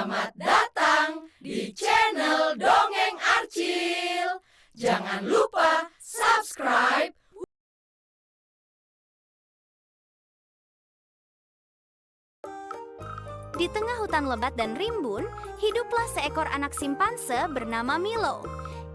Selamat datang di channel Dongeng Archil. Jangan lupa subscribe. Di tengah hutan lebat dan rimbun, hiduplah seekor anak simpanse bernama Milo.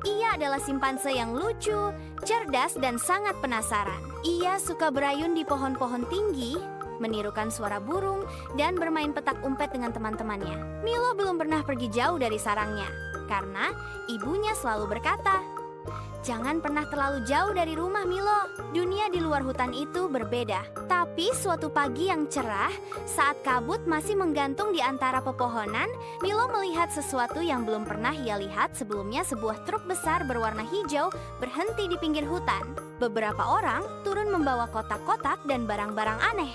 Ia adalah simpanse yang lucu, cerdas, dan sangat penasaran. Ia suka berayun di pohon-pohon tinggi, menirukan suara burung, dan bermain petak umpet dengan teman-temannya. Milo belum pernah pergi jauh dari sarangnya, karena ibunya selalu berkata, "Jangan pernah terlalu jauh dari rumah, Milo. Dunia di luar hutan itu berbeda." Tapi suatu pagi yang cerah, saat kabut masih menggantung di antara pepohonan, Milo melihat sesuatu yang belum pernah ia lihat sebelumnya. Sebuah truk besar berwarna hijau berhenti di pinggir hutan. Beberapa orang turun membawa kotak-kotak dan barang-barang aneh.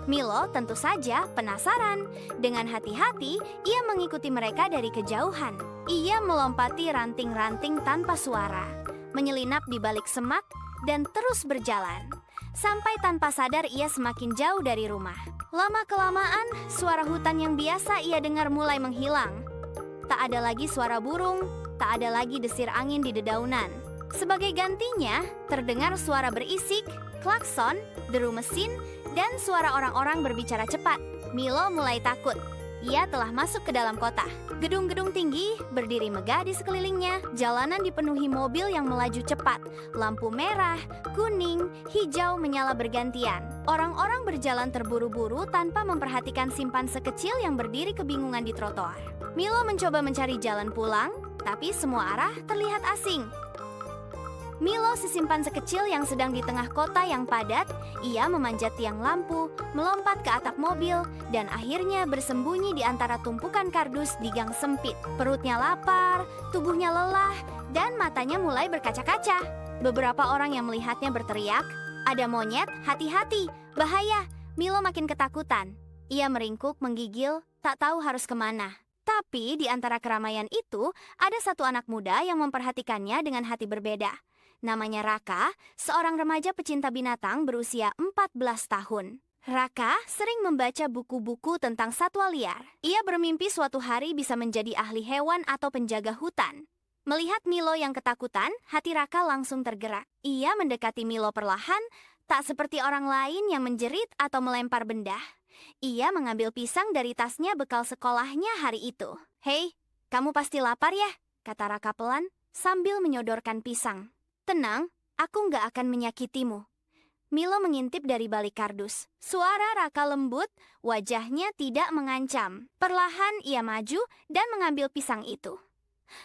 Milo tentu saja penasaran. Dengan hati-hati, ia mengikuti mereka dari kejauhan. Ia melompati ranting-ranting tanpa suara, menyelinap di balik semak, dan terus berjalan. Sampai tanpa sadar ia semakin jauh dari rumah. Lama-kelamaan, suara hutan yang biasa ia dengar mulai menghilang. Tak ada lagi suara burung, tak ada lagi desir angin di dedaunan. Sebagai gantinya, terdengar suara berisik, klakson, deru mesin, dan suara orang-orang berbicara cepat. Milo mulai takut. Ia telah masuk ke dalam kota. Gedung-gedung tinggi berdiri megah di sekelilingnya. Jalanan dipenuhi mobil yang melaju cepat. Lampu merah, kuning, hijau menyala bergantian. Orang-orang berjalan terburu-buru tanpa memperhatikan simpanse kecil yang berdiri kebingungan di trotoar. Milo mencoba mencari jalan pulang, tapi semua arah terlihat asing. Milo, si simpanse kecil yang sedang di tengah kota yang padat, ia memanjat tiang lampu, melompat ke atap mobil, dan akhirnya bersembunyi di antara tumpukan kardus di gang sempit. Perutnya lapar, tubuhnya lelah, dan matanya mulai berkaca-kaca. Beberapa orang yang melihatnya berteriak, "Ada monyet, hati-hati, bahaya!" Milo makin ketakutan. Ia meringkuk, menggigil, tak tahu harus kemana. Tapi di antara keramaian itu, ada satu anak muda yang memperhatikannya dengan hati berbeda. Namanya Raka, seorang remaja pecinta binatang berusia 14 tahun. Raka sering membaca buku-buku tentang satwa liar. Ia bermimpi suatu hari bisa menjadi ahli hewan atau penjaga hutan. Melihat Milo yang ketakutan, hati Raka langsung tergerak. Ia mendekati Milo perlahan, tak seperti orang lain yang menjerit atau melempar benda. Ia mengambil pisang dari tasnya bekal sekolahnya hari itu. "Hei, kamu pasti lapar ya?" kata Raka pelan sambil menyodorkan pisang. "Tenang, aku nggak akan menyakitimu." Milo mengintip dari balik kardus. Suara Raka lembut, wajahnya tidak mengancam. Perlahan ia maju dan mengambil pisang itu.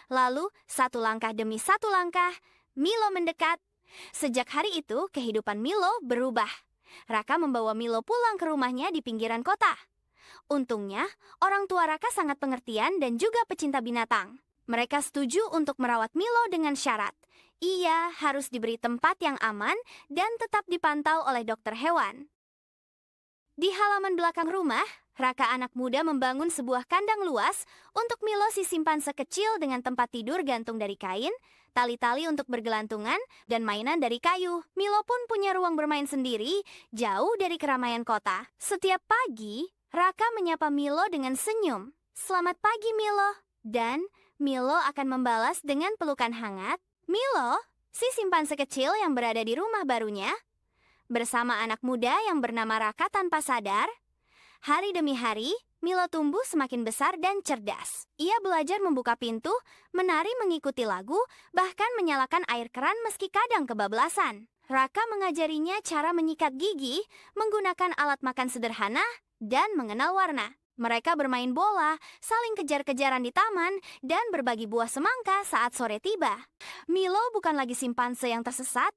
Lalu, satu langkah demi satu langkah, Milo mendekat. Sejak hari itu, kehidupan Milo berubah. Raka membawa Milo pulang ke rumahnya di pinggiran kota. Untungnya, orang tua Raka sangat pengertian dan juga pecinta binatang. Mereka setuju untuk merawat Milo dengan syarat. Ia harus diberi tempat yang aman dan tetap dipantau oleh dokter hewan. Di halaman belakang rumah, Raka anak muda membangun sebuah kandang luas untuk Milo, si simpanse kecil, dengan tempat tidur gantung dari kain, tali-tali untuk bergelantungan, dan mainan dari kayu. Milo pun punya ruang bermain sendiri, jauh dari keramaian kota. Setiap pagi, Raka menyapa Milo dengan senyum. "Selamat pagi, Milo." Dan Milo akan membalas dengan pelukan hangat. Milo, si simpanse kecil yang berada di rumah barunya, bersama anak muda yang bernama Raka tanpa sadar. Hari demi hari, Milo tumbuh semakin besar dan cerdas. Ia belajar membuka pintu, menari mengikuti lagu, bahkan menyalakan air keran meski kadang kebablasan. Raka mengajarinya cara menyikat gigi, menggunakan alat makan sederhana, dan mengenal warna. Mereka bermain bola, saling kejar-kejaran di taman, dan berbagi buah semangka saat sore tiba. Milo bukan lagi simpanse yang tersesat.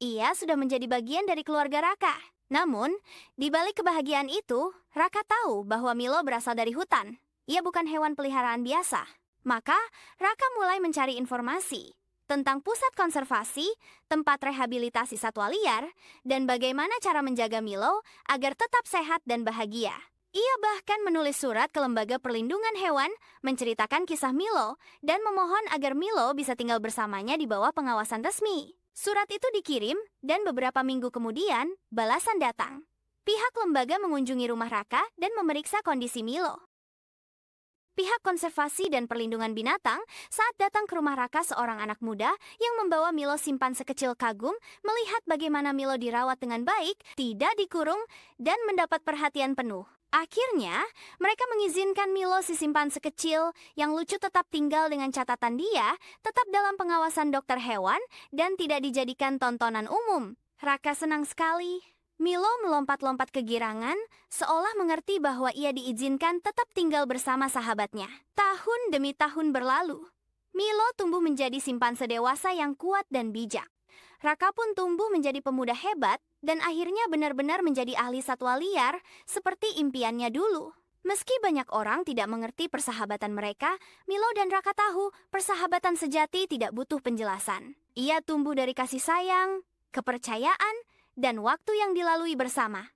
Ia sudah menjadi bagian dari keluarga Raka. Namun, di balik kebahagiaan itu, Raka tahu bahwa Milo berasal dari hutan. Ia bukan hewan peliharaan biasa. Maka, Raka mulai mencari informasi tentang pusat konservasi, tempat rehabilitasi satwa liar, dan bagaimana cara menjaga Milo agar tetap sehat dan bahagia. Ia bahkan menulis surat ke Lembaga Perlindungan Hewan, menceritakan kisah Milo, dan memohon agar Milo bisa tinggal bersamanya di bawah pengawasan resmi. Surat itu dikirim, dan beberapa minggu kemudian, balasan datang. Pihak lembaga mengunjungi rumah Raka dan memeriksa kondisi Milo. pihak konservasi dan perlindungan binatang saat datang ke rumah Raka, seorang anak muda yang membawa Milo simpanse kecil kagum melihat bagaimana Milo dirawat dengan baik, tidak dikurung, dan mendapat perhatian penuh. Akhirnya, mereka mengizinkan Milo, si simpanse kecil yang lucu, tetap tinggal dengan catatan dia tetap dalam pengawasan dokter hewan dan tidak dijadikan tontonan umum. Raka senang sekali. Milo melompat-lompat kegirangan, seolah mengerti bahwa ia diizinkan tetap tinggal bersama sahabatnya. Tahun demi tahun berlalu. Milo tumbuh menjadi simpanse dewasa yang kuat dan bijak. Raka pun tumbuh menjadi pemuda hebat dan akhirnya benar-benar menjadi ahli satwa liar seperti impiannya dulu. Meski banyak orang tidak mengerti persahabatan mereka, Milo dan Raka tahu persahabatan sejati tidak butuh penjelasan. Ia tumbuh dari kasih sayang, kepercayaan, dan waktu yang dilalui bersama.